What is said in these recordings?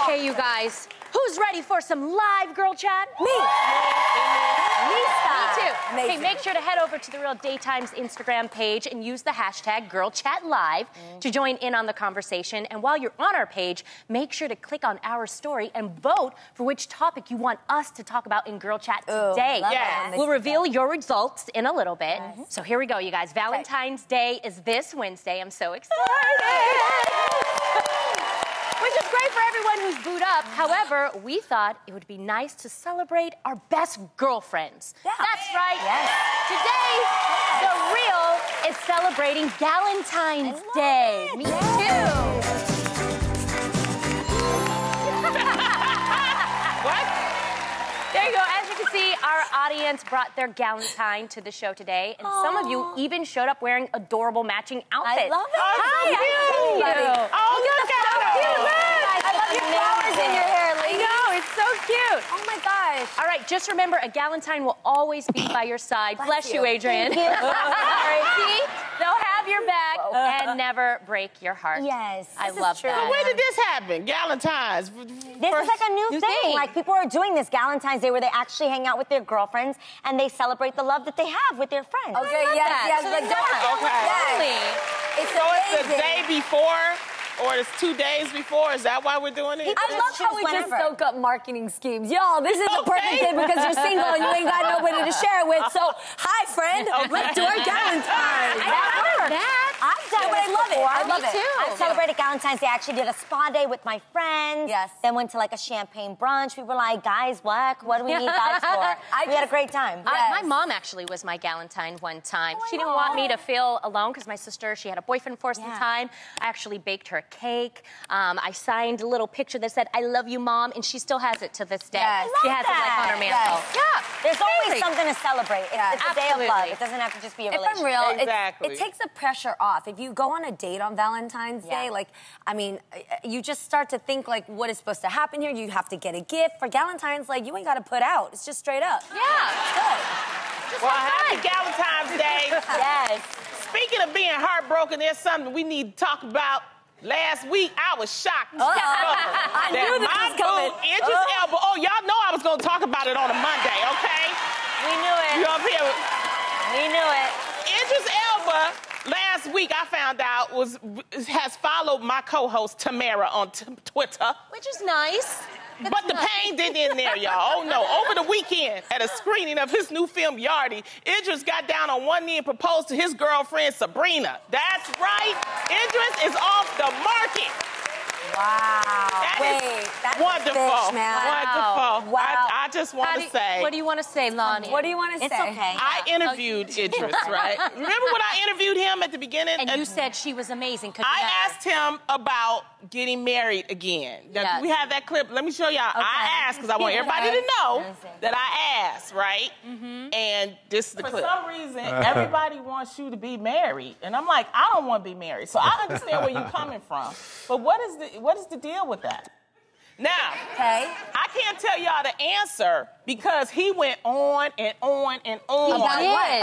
Okay, you guys, who's ready for some live girl chat? Me. Me too. Amazing. Hey, make sure to head over to the Real Daytime's Instagram page and use the hashtag #GirlChatLive to join in on the conversation. And while you're on our page, make sure to click on our story and vote for which topic you want us to talk about in Girl Chat today. Yes. We'll reveal your results in a little bit. So here we go, you guys. Valentine's Day is this Wednesday. I'm so excited. Which is great for everyone who's booed up. However, we thought it would be nice to celebrate our best girlfriends. Yeah. That's right. Yes. Today, The Real is celebrating Galentine's Day. Me too. What? There you go. As you can see, our audience brought their Galentine to the show today, and some of you even showed up wearing adorable matching outfits. I love it. Hi, cute. I see you. Oh, look at So cute. Look. I love your flowers in your hair, I lady. know, it's so cute. Oh my gosh. All right, just remember, a Galentine will always be by your side. Bless you, Adrian. Thank you. All right, see? They'll have your back and never break your heart. Yes. I this love is true. that. When did this happen? Galentine's. This is like a new thing. Like, people are doing this Galentine's Day where they actually hang out with their girlfriends and they celebrate the love that they have with their friends. Okay, yes, So like they don't. Okay. It's So it's the amazing. day before, or it's 2 days before? Is that why we're doing it? I love how we just whenever. soak up marketing schemes. Y'all, this is the perfect Okay. day because you're single and you ain't got nobody to share it with. So, hi, friend. Let's do our Galentine. I've done Yeah, but I this love it. before. I love it. too. I celebrated Galentine's Day. I actually did a spa day with my friends. Yes. Then went to like a champagne brunch. We were like, guys, what? What do we need guys for? We had a great time. My mom actually was my Galentine one time. She didn't want me to feel alone because my sister, she had a boyfriend for some time. I actually baked her a cake. I signed a little picture that said, "I love you, Mom," and she still has it to this day. Yes. She has it like on her mantle. Yes. Yeah. There's always Crazy. something to celebrate. It's a day of love. Absolutely. It doesn't have to just be a If relationship. I'm real, Exactly. it takes the pressure off. If you go on a date on Valentine's Day, like, I mean, you just start to think, like, what is supposed to happen here? You have to get a gift. For Galentine's, like, you ain't got to put out. It's just straight up. Yeah. Well, happy Galentine's Day. Yes. Speaking of being heartbroken, there's something we need to talk about. Last week, I was shocked to I discover knew this my was coming. boo, Idris Elba. Oh, y'all know I was going to talk about it on a Monday, okay? We knew it. You up here? We knew it. Idris Elba, last week I found out, has followed my co-host Tamara on Twitter. Which is nice. But the pain didn't end there, y'all. Oh, no. Over the weekend, at a screening of his new film, Yardie, Idris got down on one knee and proposed to his girlfriend, Sabrina. That's right. Idris is off the market. Wow. That is that's wonderful. Bitch, man. Wonderful. Wow. I just want to say. What do you want to say, Loni? What do you want to say? It's okay. I interviewed Idris, right? Remember when I interviewed him at the beginning? And you said she was amazing. I asked him about getting married again. Now, Yes. we have that clip. Let me show y'all. I asked because I want everybody to know that I asked, right? And this is the clip. For some reason, everybody wants you to be married. And I'm like, I don't want to be married. So I understand where you're coming from. But what is the deal with that? Now, Okay. I can't tell y'all the answer because he went on and on and on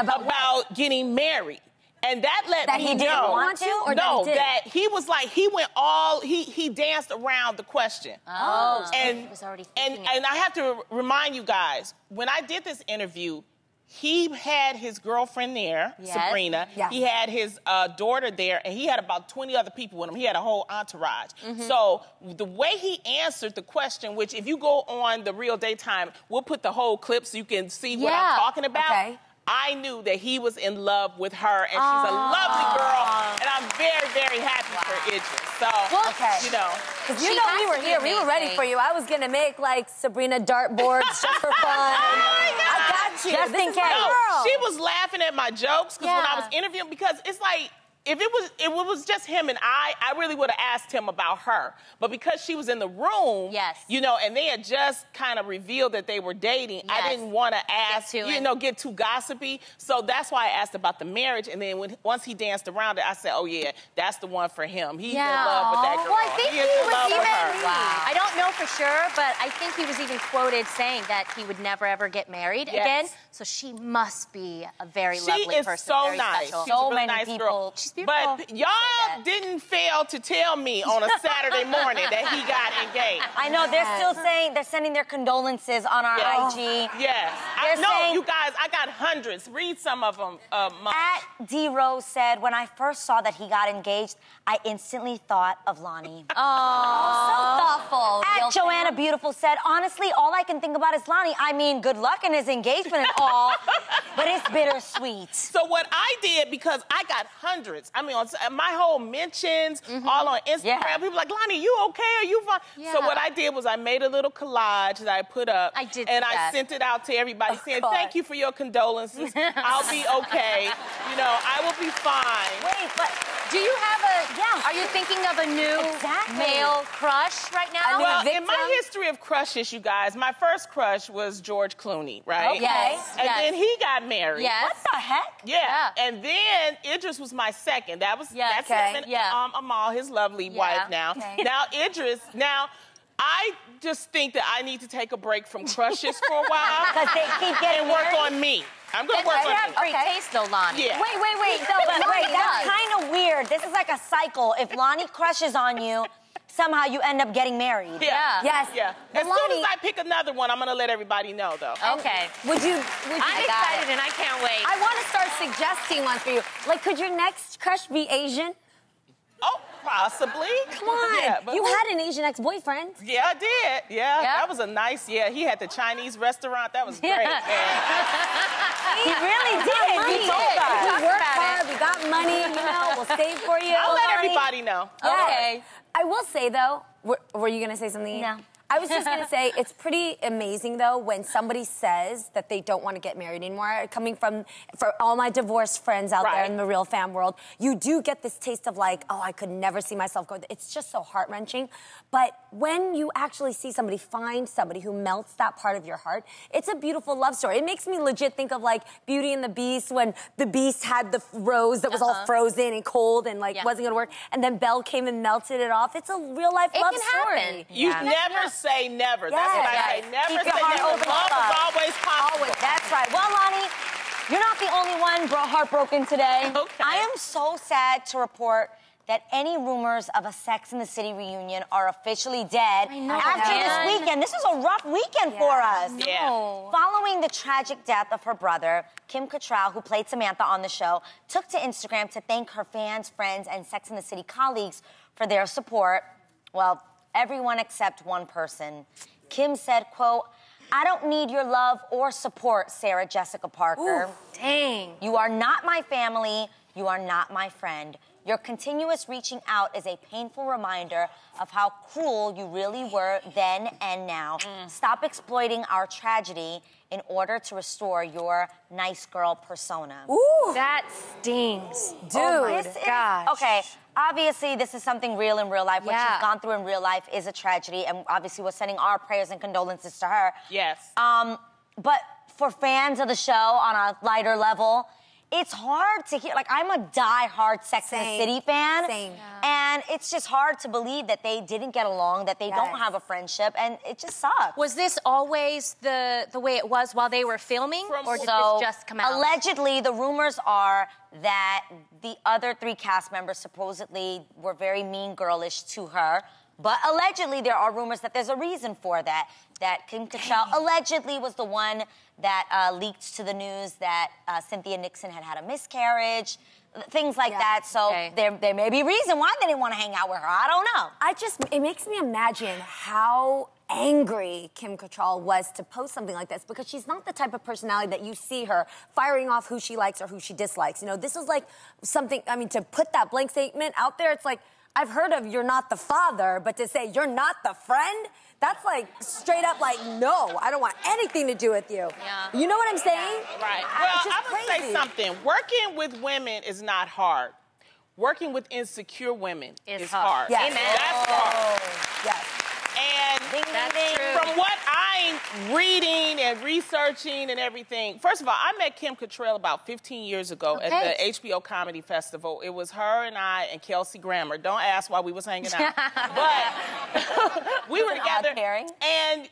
about getting married. And that let That me he didn't know. want to, or no, that he did? that he was like, he danced around the question. Oh, And, he was already and, thinking it. and I have to remind you guys, when I did this interview, he had his girlfriend there, Yes. Sabrina. Yes. He had his daughter there, and he had about 20 other people with him. He had a whole entourage. So the way he answered the question, which if you go on the Real Daytime, we'll put the whole clip so you can see what I'm talking about. Okay. I knew that he was in love with her, and she's a lovely girl, and I'm very, very happy for Idris. So, Okay. you know. Because you She know has we were to be here. We were ready amazing. for you. I was going to make, like, Sabrina dartboards just for fun. I got you. Just This in is my case. No, girl. she was laughing at my jokes because when I Yeah. was interviewing, because it's like, if it was just him and I really would have asked him about her. But because she was in the room, Yes. you know, and they had just kind of revealed that they were dating, I Yes. didn't want to ask, too get too gossipy. So that's why I asked about the marriage. And then once he danced around it, I said, oh, yeah, that's the one for him. He's in love with that girl. Well, I think he is in love with her. Wow. I don't know for sure, but I think he was even quoted saying that he would never, ever get married again. So she must be a very lovely person. She is so very nice. Special. She's so many nice people. Girl. She's beautiful. But y'all didn't fail to tell me on a Saturday morning that he got engaged. I know, they're still saying, they're sending their condolences on our IG. Yes. You guys, I got hundreds. Read some of them, At D Rose said, when I first saw that he got engaged, I instantly thought of Loni. Oh, so thoughtful. At Joanna Beautiful said, honestly, all I can think about is Loni. I mean, good luck in his engagement and all, but it's bittersweet. So what I did, because I got hundreds, I mean, on my whole mentions, all on Instagram, people like, Loni, you okay? Are you fine? Yeah. So what I did was I made a little collage that I put up. I did and that. I sent it out to everybody saying, thank you for your condolences. I'll be okay. You know, I will be fine. Wait, but do you have are you thinking of a new male crush right now? Well, in my history of crushes, you guys, my first crush was George Clooney, right? Okay. And then he got married. Yes. what the heck? Yeah. And then Idris was my second. That's him and Amal, his lovely wife now. Okay. Now Idris, I just think that I need to take a break from crushes for a while. Because they keep getting and work on me. I'm going to work on me. You have great taste, though, Loni. Yeah. Wait. No, but wait, that's kind of weird. This is like a cycle. If Loni crushes on you, somehow you end up getting married. Yeah. Yes. Yeah. As soon as I pick another one, I'm going to let everybody know, though. Okay. Would you I'm excited and I can't wait. I want to start suggesting ones for you. Like, could your next crush be Asian? Oh, possibly. Come on. Yeah, but you had an Asian ex-boyfriend. Yeah, I did. Yeah, that was a nice, he had the Chinese restaurant. That was great, man. He really did. He told us. We worked hard. We got money. We'll save for you. I'll let everybody know. Okay. I will say, though, were you going to say something? No. I was just going to say, it's pretty amazing, though, when somebody says that they don't want to get married anymore. Coming for all my divorced friends out there in the real fam world, you do get this taste of like, oh, I could never see myself go there. It's just so heart-wrenching. But when you actually see somebody find somebody who melts that part of your heart, it's a beautiful love story. It makes me legit think of like Beauty and the Beast, when the Beast had the rose that was all frozen and cold and like wasn't going to work, and then Belle came and melted it off. It's a real-life love story. Happen. You never say never. That's what I say. Never Keep your say heart never. open. Love is always possible. Always. That's right. Well, Loni, you're not the only one heartbroken today. Okay. I am so sad to report that any rumors of a Sex and the City reunion are officially dead after this weekend. This was a rough weekend for us. Yeah. Following the tragic death of her brother, Kim Cattrall, who played Samantha on the show, took to Instagram to thank her fans, friends, and Sex and the City colleagues for their support. Well, everyone except one person. Kim said, quote, I don't need your love or support, Sarah Jessica Parker. Ooh, dang. You are not my family. You are not my friend. Your continuous reaching out is a painful reminder of how cruel you really were then and now. Stop exploiting our tragedy in order to restore your nice girl persona. Ooh. That stings. Dude, gosh. Okay, obviously this is something real in real life. What she's gone through in real life is a tragedy, and obviously we're sending our prayers and condolences to her. Yes. But for fans of the show on a lighter level, it's hard to hear. Like, I'm a die-hard Sex and the City fan. Same. And it's just hard to believe that they didn't get along, that they don't have a friendship, and it just sucks. Was this always the way it was while they were filming, or did this just come out? Allegedly, the rumors are that the other 3 cast members supposedly were very mean girlish to her. But allegedly, there are rumors that there's a reason for that. That Kim Cattrall allegedly was the one that leaked to the news that Cynthia Nixon had a miscarriage, things like that. So there may be a reason why they didn't want to hang out with her. I don't know. It makes me imagine how angry Kim Cattrall was to post something like this, because she's not the type of personality that you see her firing off who she likes or who she dislikes. You know, this is like something, I mean, to put that blank statement out there, it's like, I've heard of you're not the father, but to say you're not the friend, that's like straight up like, no, I don't want anything to do with you. Yeah. You know what I'm saying? Right. Well, I'm going to say something. Working with women is not hard. Working with insecure women is hard. Yes. Amen. That's hard. Yes. And That's true. from what I'm reading and researching and everything, first of all, I met Kim Cattrall about 15 years ago at the HBO Comedy Festival. It was her and I and Kelsey Grammer. Don't ask why we was hanging out. But we were together proud pairing. And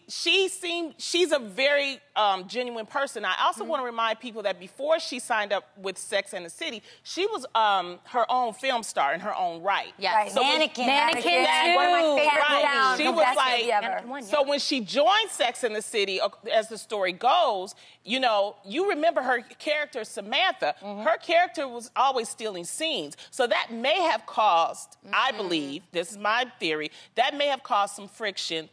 she's a very genuine person. I also want to remind people that before she signed up with Sex and the City, she was her own film star in her own right. Yeah. Right. So Mannequin too. One of my favorite movies. She was like, so when she joined Sex and the City, as the story goes, you know, you remember her character, Samantha. Her character was always stealing scenes. So that may have caused, I believe, this is my theory, that may have caused some friction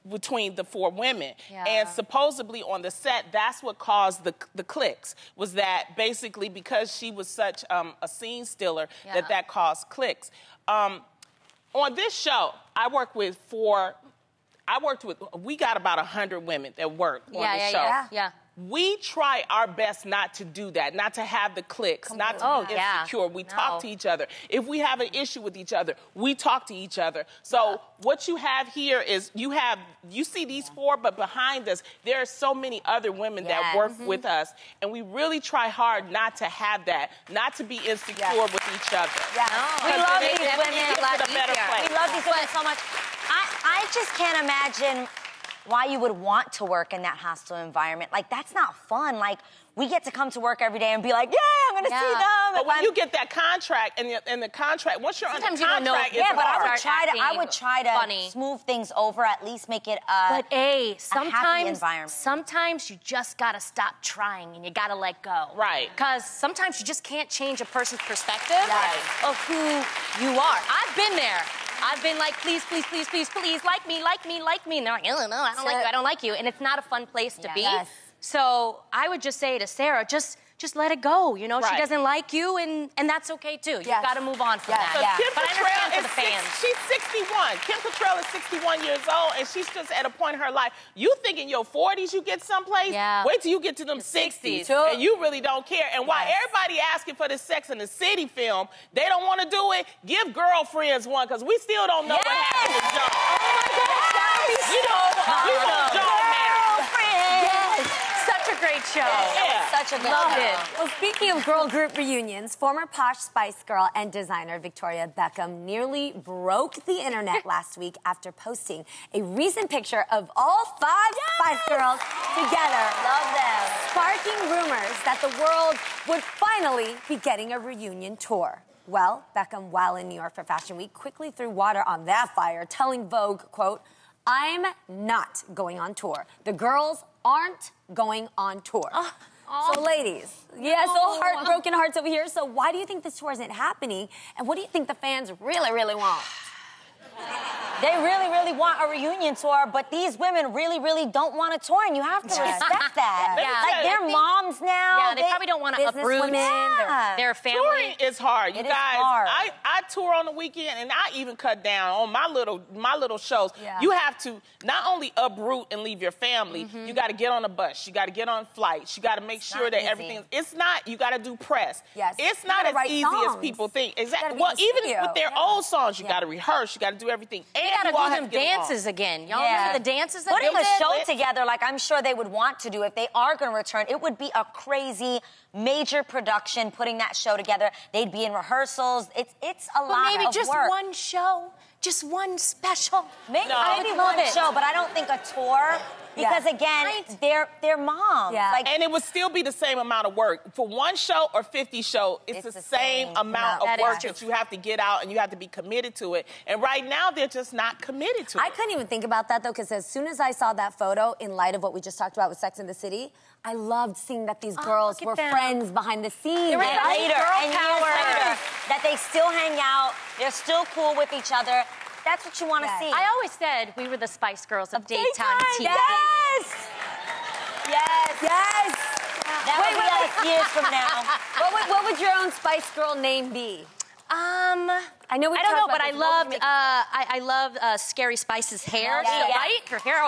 between the four women. Yeah. And supposedly on the set, that's what caused the cliques, was that basically because she was such a scene stealer, that caused cliques. On this show, we got about 100 women that work on the show. Yeah. We try our best not to do that, not to have the cliques, not to be insecure. We talk to each other. If we have an issue with each other, we talk to each other. So what you have here is you see these four, but behind us, there are so many other women that work with us. And we really try hard not to have that, not to be insecure with each other. We love these women. We love these women so much. I just can't imagine why you would want to work in that hostile environment. Like, that's not fun. Like, we get to come to work every day and be like, I'm gonna see them. But when you get that contract, and the contract, once you're sometimes under contract, it's hard. I would try to smooth things over, at least make it a happy environment. Sometimes you just gotta stop trying and you gotta let go. Right. Because sometimes you just can't change a person's perspective of who you are. I've been there. I've been like, please, please, please, please, please, like me, like me, like me. And they're like, no, I don't like you, I don't like you. And it's not a fun place to be. So I would just say to Sarah, just let it go. You know, she doesn't like you, and that's okay too. You've got to move on from that. Kim But I understand for the fans. She's 61. Kim Cattrall is 61 years old, and she's just at a point in her life. You think in your 40s you get someplace? Wait till you get to them 60s, and you really don't care. And while everybody asking for this Sex and the City film, they don't want to do it. Give Girlfriends one, because we still don't know what happened to John. Oh my gosh, we want John married. Such a great show. Such a good show. Well, speaking of girl group reunions, former Posh Spice Girl and designer Victoria Beckham nearly broke the internet last week after posting a recent picture of all 5 Spice Girls together. Love them. Sparking rumors that the world would finally be getting a reunion tour. Well, Beckham, while in New York for Fashion Week, quickly threw water on that fire, telling Vogue, quote, "I'm not going on tour. The girls aren't going on tour." So, ladies, so heartbroken hearts over here. So why do you think this tour isn't happening? And what do you think the fans really, really want? They really, really want a reunion tour, but these women really, really don't want a tour, and you have to respect that. Like, they're moms now. Yeah, they probably don't want to uproot their family. Touring is hard. You guys, hard. I tour on the weekend, and I even cut down on my little shows. You have to not only uproot and leave your family, you got to get on a bus, you got to get on flights, you got to make sure that everything. It's not. You got to do press. It's not as easy as people think. Exactly. Well, even with their old songs, you got to rehearse, you got to do everything. You got to do them dances again. Y'all remember the dances that Putting they did? a show together, like I'm sure they would want to do if they are going to return, it would be a crazy, major production putting that show together. They'd be in rehearsals. It's a lot of work. Maybe just one show, just one special. Maybe one show, but I don't think a tour. Because again, they're moms. And it would still be the same amount of work. For one show or 50 shows, it's the same amount of work that you have to get out, and you have to be committed to it. And right now, they're just not committed to it. I couldn't even think about that, though, because as soon as I saw that photo, in light of what we just talked about with Sex and the City, I loved seeing that these girls were friends behind the scenes. And years later, that they still hang out, they're still cool with each other. That's what you want to see. I always said we were the Spice Girls of daytime TV. Yes! That would be like years from now. What would your own Spice Girl name be? I don't know, but I loved Scary Spice's hair. Right? Her hair.